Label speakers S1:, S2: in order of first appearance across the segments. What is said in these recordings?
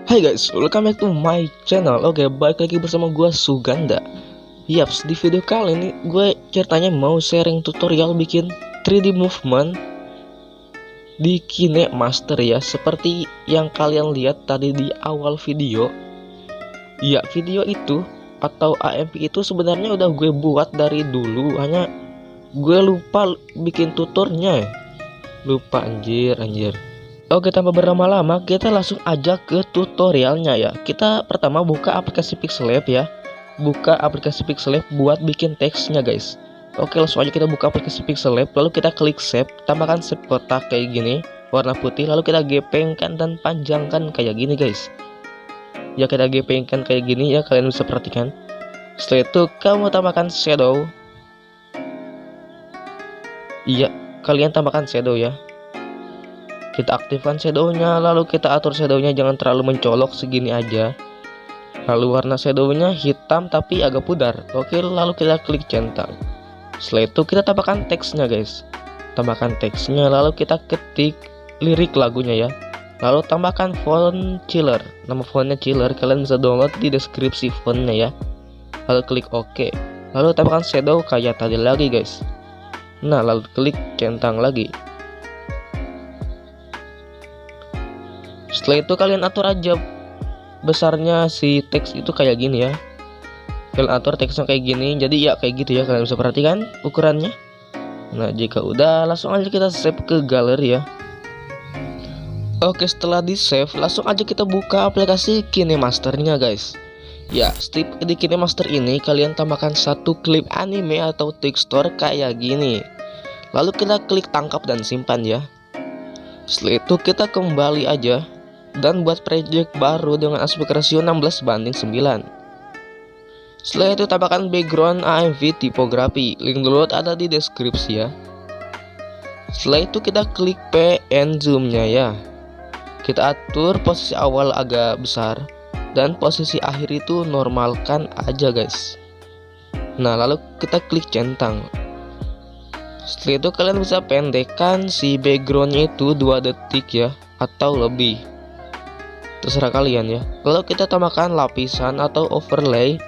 S1: Hai guys, welcome back to my channel. Oke, balik lagi bersama gue Suganda. Yaps, di video kali ini gue ceritanya mau sharing tutorial bikin 3D movement di KineMaster ya. Seperti yang kalian lihat tadi di awal video. Ya, video itu atau AMP itu sebenarnya udah gue buat dari dulu, hanya gue lupa bikin tutornya. Lupa anjir. Oke, tanpa berlama-lama kita langsung aja ke tutorialnya ya. Kita pertama buka aplikasi Pixellab ya. Buka aplikasi Pixellab buat bikin teksnya guys. Oke, langsung aja kita buka aplikasi Pixellab, lalu kita klik save, tambahkan shape kotak kayak gini, warna putih, lalu kita gepengkan dan panjangkan kayak gini guys. Ya, kita gepengkan kayak gini ya, kalian bisa perhatikan. Setelah itu kamu tambahkan shadow. Iya, kalian tambahkan shadow ya. Kita aktifkan shadownya, lalu kita atur shadownya jangan terlalu mencolok, segini aja. Lalu warna shadownya hitam tapi agak pudar. Oke, lalu kita klik centang. Setelah itu kita tambahkan teksnya guys. Tambahkan teksnya, lalu kita ketik lirik lagunya ya. Lalu tambahkan font Chiller. Nama fontnya Chiller, kalian bisa download di deskripsi fontnya ya. Lalu klik OK. Lalu tambahkan shadow kayak tadi lagi guys. Nah, lalu klik centang lagi. Setelah itu kalian atur aja besarnya si teks itu kayak gini ya. Kalian atur teksnya kayak gini, jadi ya kayak gitu ya, kalian bisa perhatikan ukurannya. Nah, jika udah langsung aja kita save ke galeri ya. Oke, setelah di save langsung aja kita buka aplikasi KineMasternya guys. Ya, step di KineMaster ini kalian tambahkan satu klip anime atau tekstur kayak gini. Lalu kita klik tangkap dan simpan ya. Setelah itu kita kembali aja dan buat project baru dengan aspek rasio 16:9. Setelah itu tambahkan background AMV tipografi, link download ada di deskripsi ya. Setelah itu kita klik PN zoom-nya ya. Kita atur posisi awal agak besar dan posisi akhir itu normalkan aja guys. Nah, lalu kita klik centang. Setelah itu kalian bisa pendekkan si backgroundnya itu 2 detik ya, atau lebih, terserah kalian ya. Lalu kita tambahkan lapisan atau overlay.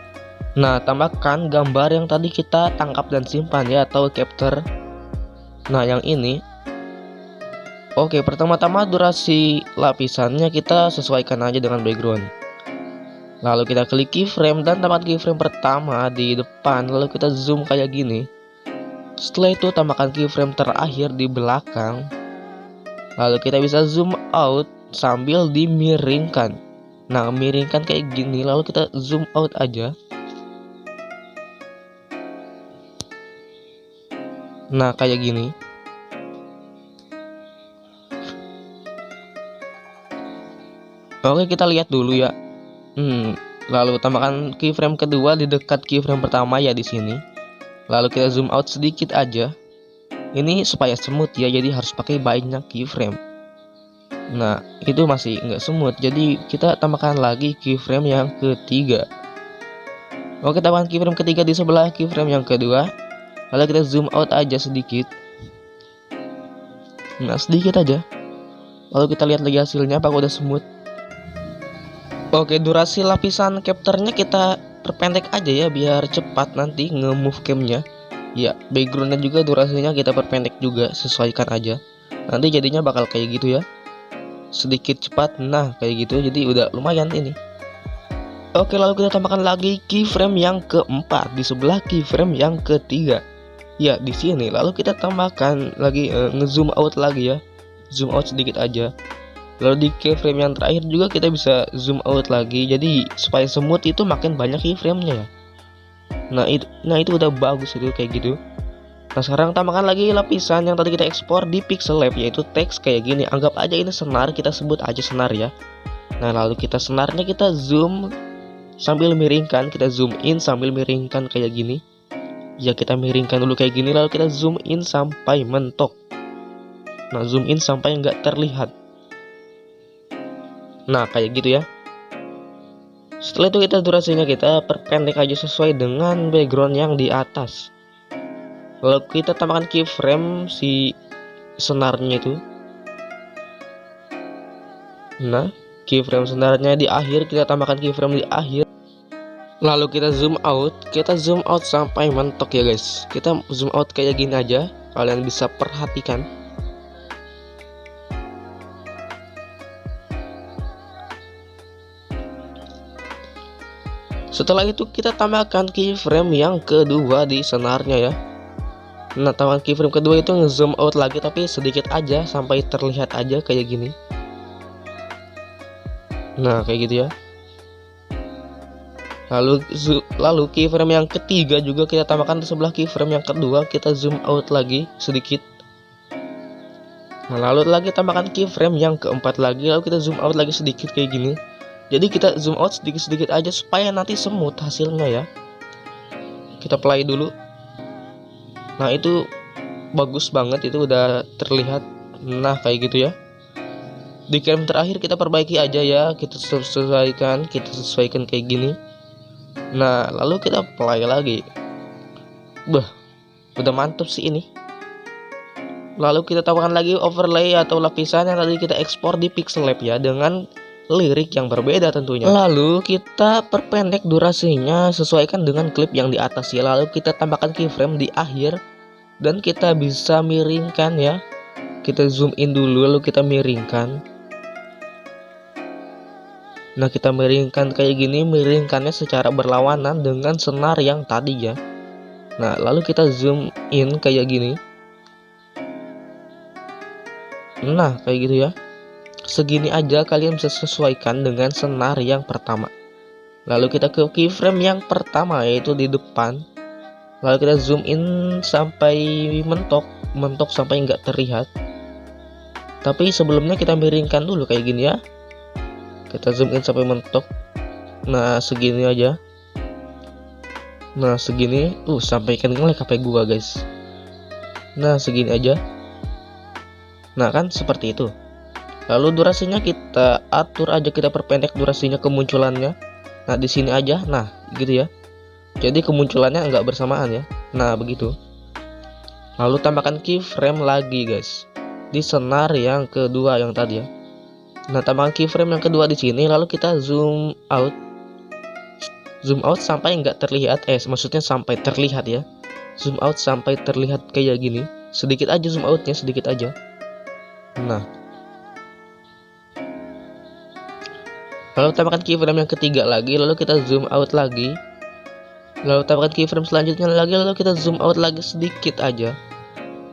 S1: Nah, tambahkan gambar yang tadi kita tangkap dan simpan ya, atau capture. Nah, yang ini. Oke, pertama-tama durasi lapisannya kita sesuaikan aja dengan background. Lalu kita klik keyframe dan tambahkan keyframe pertama di depan, lalu kita zoom kayak gini. Setelah itu tambahkan keyframe terakhir di belakang. Lalu kita bisa zoom out sambil dimiringkan. Nah, miringkan kayak gini, lalu kita zoom out aja. Nah, kayak gini. Oke, kita lihat dulu ya. Lalu tambahkan keyframe kedua di dekat keyframe pertama ya di sini. Lalu kita zoom out sedikit aja. Ini supaya smooth ya, jadi harus pakai banyak keyframe. Nah, itu masih nggak smooth, jadi kita tambahkan lagi keyframe yang ketiga. Oke, tambahkan keyframe ketiga di sebelah keyframe yang kedua. Lalu kita zoom out aja sedikit. Nah, sedikit aja. Lalu kita lihat lagi hasilnya apakah udah smooth. Oke, durasi lapisan capture-nya kita perpendek aja ya, biar cepat nanti nge-move cam-nya. Ya, backgroundnya juga durasinya kita perpendek juga, sesuaikan aja. Nanti jadinya bakal kayak gitu ya, sedikit cepat. Nah, kayak gitu, jadi udah lumayan ini. Oke, lalu kita tambahkan lagi keyframe yang keempat di sebelah keyframe yang ketiga. Ya, di sini. Lalu kita tambahkan lagi nge-zoom out lagi ya, zoom out sedikit aja. Lalu di keyframe yang terakhir juga kita bisa zoom out lagi. Jadi supaya smooth itu makin banyak keyframe-nya ya. Nah itu udah bagus itu kayak gitu. Nah, sekarang tambahkan lagi lapisan yang tadi kita ekspor di Pixellab, yaitu teks kayak gini. Anggap aja ini senar, kita sebut aja senar ya. Nah, lalu kita senarnya kita zoom sambil miringkan, kita zoom in sambil miringkan kayak gini. Ya, kita miringkan dulu kayak gini, lalu kita zoom in sampai mentok. Nah, zoom in sampai nggak terlihat. Nah, kayak gitu ya. Setelah itu kita durasinya kita perpendek aja sesuai dengan background yang di atas. Lalu kita tambahkan keyframe si senarnya itu. Nah, keyframe senarnya di akhir, kita tambahkan keyframe di akhir. Lalu kita zoom out sampai mentok ya guys. Kita zoom out kayak gini aja, kalian bisa perhatikan. Setelah itu kita tambahkan keyframe yang kedua di senarnya ya. Nah, tambahkan keyframe kedua itu nge-zoom out lagi, tapi sedikit aja sampai terlihat aja kayak gini. Nah, kayak gitu ya. Lalu keyframe yang ketiga juga kita tambahkan di sebelah keyframe yang kedua, kita zoom out lagi sedikit. Nah, lalu lagi tambahkan keyframe yang keempat lagi, lalu kita zoom out lagi sedikit kayak gini. Jadi kita zoom out sedikit-sedikit aja supaya nanti semut hasilnya ya. Kita play dulu. Nah, itu bagus banget, itu udah terlihat. Nah, kayak gitu ya. Di frame terakhir kita perbaiki aja ya, kita sesuaikan kayak gini. Nah, lalu kita play lagi. Udah mantap sih ini. Lalu kita tambahkan lagi overlay atau lapisan yang tadi kita ekspor di Pixellab ya, dengan lirik yang berbeda tentunya. Lalu kita perpendek durasinya sesuaikan dengan klip yang di atas ya. Lalu kita tambahkan keyframe di akhir dan kita bisa miringkan ya. Kita zoom in dulu lalu kita miringkan. Nah, kita miringkan kayak gini, miringkannya secara berlawanan dengan senar yang tadi ya. Nah, lalu kita zoom in kayak gini. Nah, kayak gitu ya. Segini aja kalian bisa sesuaikan dengan senar yang pertama. Lalu kita ke keyframe yang pertama, yaitu di depan. Lalu kita zoom in sampai mentok sampai nggak terlihat. Tapi sebelumnya kita miringkan dulu kayak gini ya. Kita zoom in sampai mentok. Nah, segini aja. Nah, segini. Sampai kan nge-lag HP gua guys. Nah, segini aja. Nah, kan seperti itu. Lalu durasinya kita atur aja, kita perpendek durasinya kemunculannya. Nah, di sini aja. Nah, gitu ya. Jadi kemunculannya nggak bersamaan ya. Nah, begitu. Lalu tambahkan keyframe lagi guys, di senar yang kedua yang tadi ya. Nah, tambahkan keyframe yang kedua di sini. Lalu kita zoom out sampai nggak terlihat. Maksudnya sampai terlihat ya. Zoom out sampai terlihat kayak gini. Sedikit aja zoom outnya, sedikit aja. Nah, lalu tambahkan keyframe yang ketiga lagi, lalu kita zoom out lagi. Lalu tambahkan keyframe selanjutnya lagi, lalu kita zoom out lagi sedikit aja.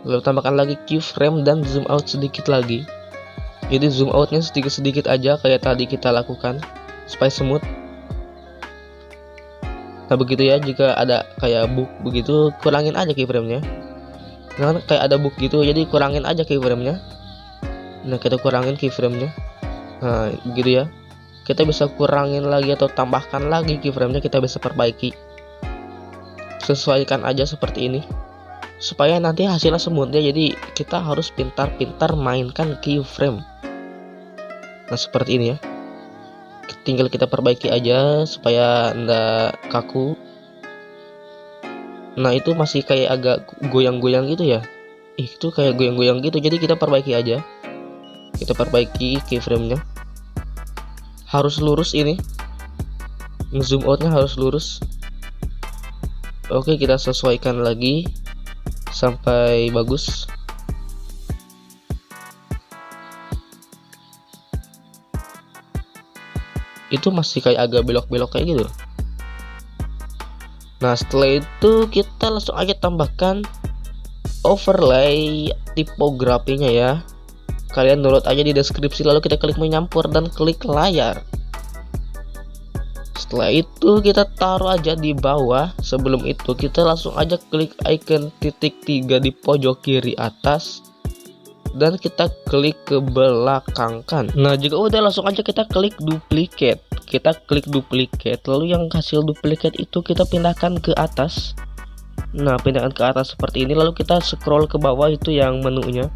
S1: Lalu tambahkan lagi keyframe dan zoom out sedikit lagi. Jadi zoom outnya sedikit-sedikit aja kayak tadi kita lakukan supaya smooth. Nah, begitu ya. Jika ada kayak bug begitu, kurangin aja keyframe-nya. Nah, kayak ada bug gitu, jadi kurangin aja keyframe-nya. Nah, kita kurangin keyframe-nya. Nah, gitu ya. Kita bisa kurangin lagi atau tambahkan lagi keyframe-nya, kita bisa perbaiki. Sesuaikan aja seperti ini supaya nanti hasilnya smooth ya. Jadi kita harus pintar-pintar mainkan keyframe. Nah, seperti ini ya. Tinggal kita perbaiki aja supaya enggak kaku. Nah, itu masih kayak agak goyang-goyang gitu ya. Itu kayak goyang-goyang gitu. Jadi kita perbaiki aja. Kita perbaiki keyframe-nya. Harus lurus ini. Zoom out-nya harus lurus. Oke, kita sesuaikan lagi sampai bagus. Itu masih kayak agak belok-belok kayak gitu. Nah, setelah itu kita langsung aja tambahkan overlay tipografinya ya. Kalian download aja di deskripsi, lalu kita klik menyampur dan klik layar. Setelah itu kita taruh aja di bawah. Sebelum itu kita langsung aja klik icon titik 3 di pojok kiri atas dan kita klik ke belakangkan. Nah, jika udah langsung aja kita klik duplicate. Kita klik duplicate, lalu yang hasil duplicate itu kita pindahkan ke atas. Nah, pindahkan ke atas seperti ini, lalu kita scroll ke bawah, itu yang menunya.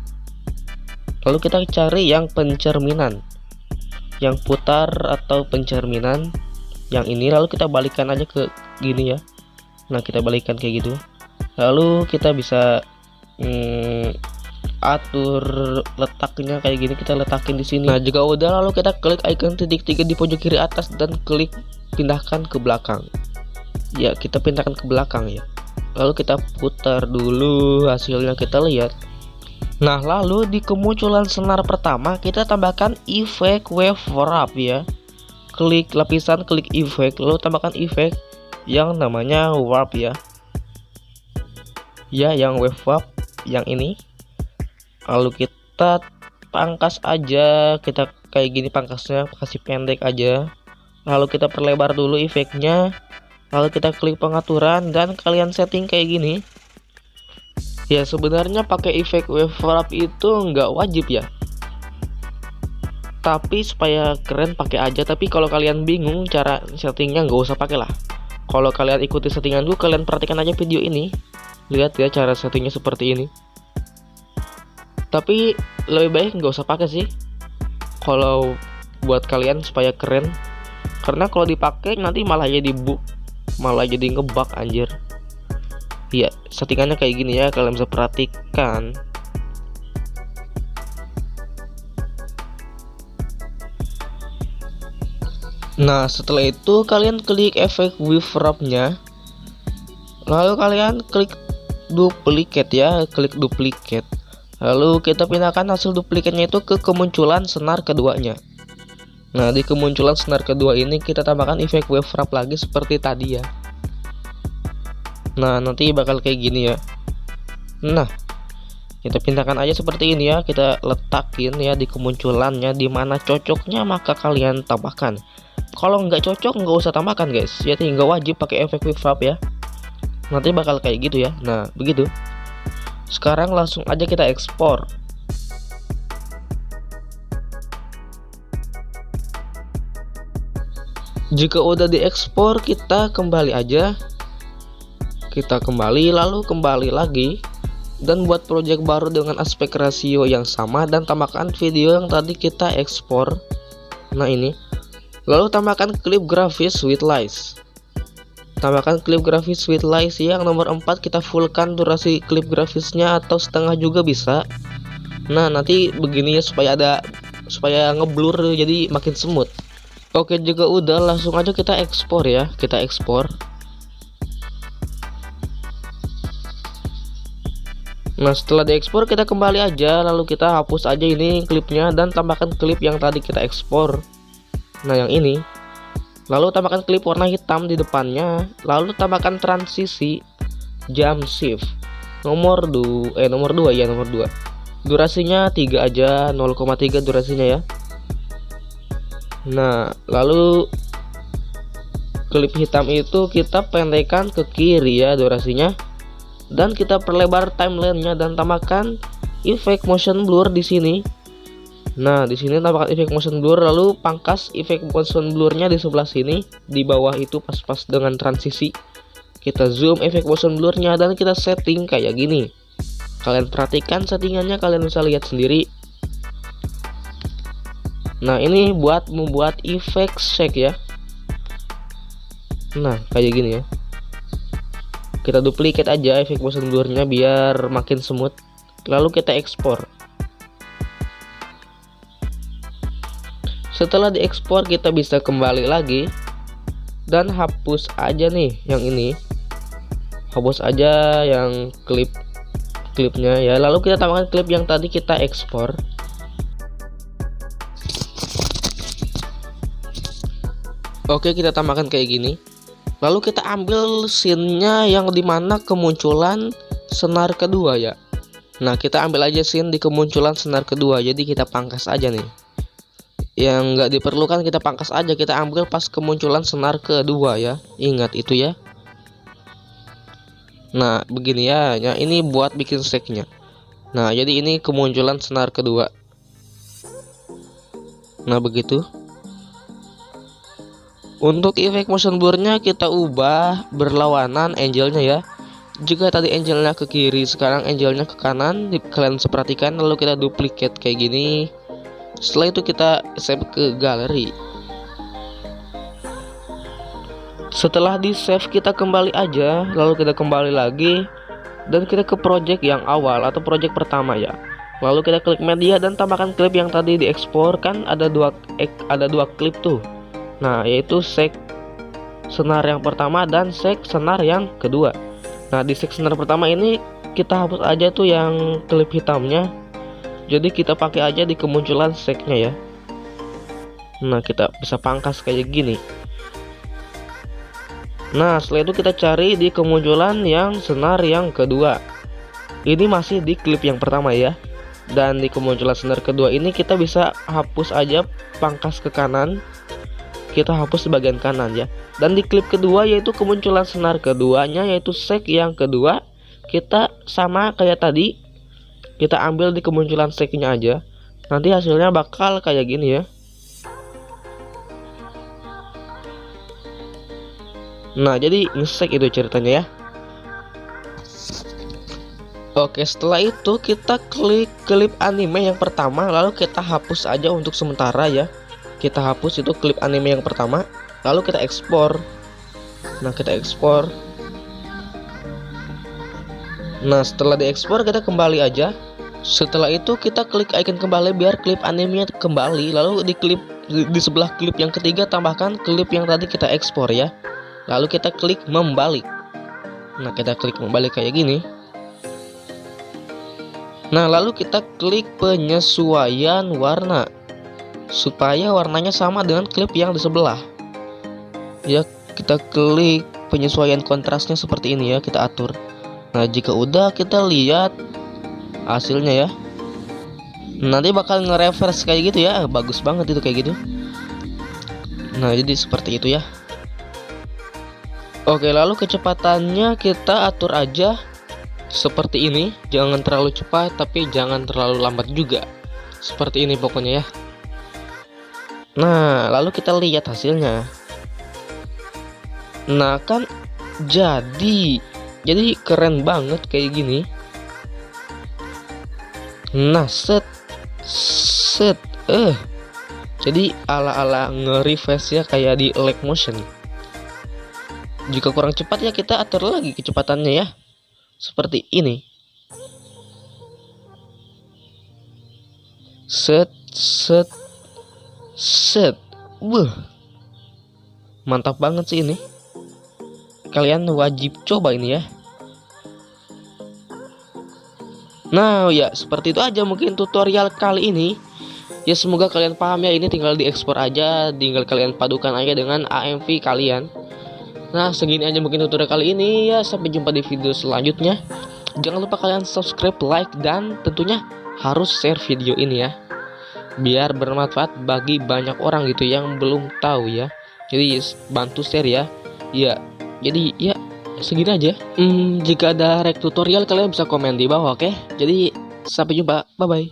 S1: Lalu kita cari yang pencerminan, yang putar atau pencerminan yang ini, lalu kita balikkan aja ke gini ya. Nah, kita balikkan kayak gitu. Lalu kita bisa atur letaknya kayak gini, kita letakin di sini. Nah, jika udah, lalu kita klik icon titik 3 di pojok kiri atas dan klik pindahkan ke belakang. Ya, kita pindahkan ke belakang ya. Lalu kita putar dulu, hasilnya kita lihat. Nah, lalu di kemunculan senar pertama kita tambahkan efek wave wrap ya. Klik lapisan, klik efek, lalu tambahkan efek yang namanya warp ya. Ya, yang wave wrap yang ini. Lalu kita pangkas aja, kita kayak gini pangkasnya, kasih pendek aja. Lalu kita perlebar dulu efeknya. Lalu kita klik pengaturan dan kalian setting kayak gini. Ya, sebenarnya pakai efek wave wrap itu nggak wajib ya. Tapi supaya keren pakai aja. Tapi kalau kalian bingung cara settingnya, nggak usah pakai lah. Kalau kalian ikuti settingan dulu, kalian perhatikan aja video ini. Lihat ya cara settingnya seperti ini. Tapi lebih baik nggak usah pakai sih. Kalau buat kalian supaya keren. Karena kalau dipakai nanti malah jadi bug, malah jadi ngebug anjir. Iya, settingannya kayak gini ya, kalian bisa perhatikan. Nah, setelah itu kalian klik efek wave wrap-nya. Lalu kalian klik duplicate ya, klik duplicate. Lalu kita pindahkan hasil duplikatnya itu ke kemunculan senar keduanya. Nah, di kemunculan senar kedua ini kita tambahkan efek wave wrap lagi seperti tadi ya. Nah, nanti bakal kayak gini ya. Nah, kita pindahkan aja seperti ini ya, kita letakin ya di kemunculannya, di mana cocoknya maka kalian tambahkan. Kalau nggak cocok nggak usah tambahkan guys, jadi nggak wajib pakai efek wave wrap ya. Nanti bakal kayak gitu ya. Nah, begitu. Sekarang langsung aja kita ekspor. Jika udah diekspor, kita kembali aja. Kita kembali, lalu kembali lagi, dan buat project baru dengan aspek rasio yang sama dan tambahkan video yang tadi kita ekspor. Nah, ini. Lalu tambahkan klip grafis with lies. Tambahkan klip grafis with lies yang nomor 4, kita fullkan durasi klip grafisnya atau setengah juga bisa. Nah, nanti begini ya supaya ngeblur jadi makin smooth. Oke, juga udah, langsung aja kita ekspor ya. Kita ekspor. Nah, setelah diekspor kita kembali aja, lalu kita hapus aja ini klipnya dan tambahkan klip yang tadi kita ekspor. Nah, yang ini. Lalu tambahkan klip warna hitam di depannya, lalu tambahkan transisi jump shift nomor 2 ya, nomor 2. Durasinya 3 aja, 0,3 durasinya ya. Nah, lalu klip hitam itu kita pendekkan ke kiri ya durasinya. Dan kita perlebar timelinenya dan tambahkan efek motion blur di sini. Nah, di sini tambahkan efek motion blur, lalu pangkas efek motion blurnya di sebelah sini, di bawah itu pas-pas dengan transisi. Kita zoom efek motion blurnya dan kita setting kayak gini. Kalian perhatikan settingannya, kalian bisa lihat sendiri. Nah, ini buat membuat efek shake ya. Nah, kayak gini ya. Kita duplicate aja efek motion blurnya biar makin smooth. Lalu kita ekspor. Setelah diekspor kita bisa kembali lagi dan hapus aja nih yang ini. Hapus aja yang klipnya ya. Lalu kita tambahkan klip yang tadi kita ekspor. Oke, kita tambahkan kayak gini. Lalu kita ambil scene-nya yang dimana kemunculan senar kedua ya. Nah, kita ambil aja scene di kemunculan senar kedua. Jadi kita pangkas aja nih. Yang nggak diperlukan kita pangkas aja. Kita ambil pas kemunculan senar kedua ya. Ingat itu ya. Nah, begini ya. Ya, ini buat bikin shake-nya. Nah, jadi ini kemunculan senar kedua. Nah, begitu. Untuk efek motion blurnya kita ubah berlawanan angle-nya ya. Jika tadi angle-nya ke kiri, sekarang angle-nya ke kanan. Kalian bisa perhatikan, lalu kita duplicate kayak gini. Setelah itu kita save ke galeri. Setelah di save kita kembali aja, lalu kita kembali lagi dan kita ke project yang awal atau project pertama ya. Lalu kita klik media dan tambahkan klip yang tadi diekspor. Kan ada dua klip tuh. Nah, yaitu sek senar yang pertama dan sek senar yang kedua. Nah, di sek senar pertama ini kita hapus aja tuh yang klip hitamnya. Jadi kita pakai aja di kemunculan seknya ya. Nah, kita bisa pangkas kayak gini. Nah, setelah itu kita cari di kemunculan yang senar yang kedua. Ini masih di klip yang pertama ya. Dan di kemunculan senar kedua ini kita bisa hapus aja, pangkas ke kanan. Kita hapus di bagian kanan ya. Dan di klip kedua yaitu kemunculan senar keduanya yaitu sek yang kedua, kita sama kayak tadi, kita ambil di kemunculan seknya aja. Nanti hasilnya bakal kayak gini ya. Nah, jadi ngesek itu ceritanya ya. Oke, setelah itu kita klik klip anime yang pertama, lalu kita hapus aja untuk sementara ya. Kita hapus itu klip anime yang pertama, lalu kita ekspor. Nah, kita ekspor. Nah, setelah diekspor kita kembali aja. Setelah itu kita klik icon kembali biar klip animenya kembali. Lalu di sebelah klip yang ketiga tambahkan klip yang tadi kita ekspor ya. Lalu kita klik membalik. Nah, kita klik membalik kayak gini. Nah, lalu kita klik penyesuaian warna supaya warnanya sama dengan klip yang di sebelah. Ya, kita klik penyesuaian kontrasnya seperti ini ya, kita atur. Nah, jika udah kita lihat hasilnya ya. Nanti bakal nge-reverse kayak gitu ya. Bagus banget itu kayak gitu. Nah, jadi seperti itu ya. Oke, lalu kecepatannya kita atur aja seperti ini. Jangan terlalu cepat tapi jangan terlalu lambat juga. Seperti ini pokoknya ya. Nah, lalu kita lihat hasilnya. Nah, kan jadi keren banget kayak gini. Nah, jadi ala-ala nge-reverse ya, kayak di lag motion. Jika kurang cepat ya kita atur lagi kecepatannya ya. Seperti ini. Wah. Mantap banget sih ini. Kalian wajib coba ini ya. Nah, ya seperti itu aja mungkin tutorial kali ini. Ya semoga kalian paham ya, ini tinggal diekspor aja, tinggal kalian padukan aja dengan AMV kalian. Nah, segini aja mungkin tutorial kali ini ya. Sampai jumpa di video selanjutnya. Jangan lupa kalian subscribe, like, dan tentunya harus share video ini ya, biar bermanfaat bagi banyak orang gitu yang belum tahu ya. Jadi bantu share ya. Ya, jadi ya segini aja. Jika ada tutorial kalian bisa komen di bawah, oke? Jadi sampai jumpa, bye bye.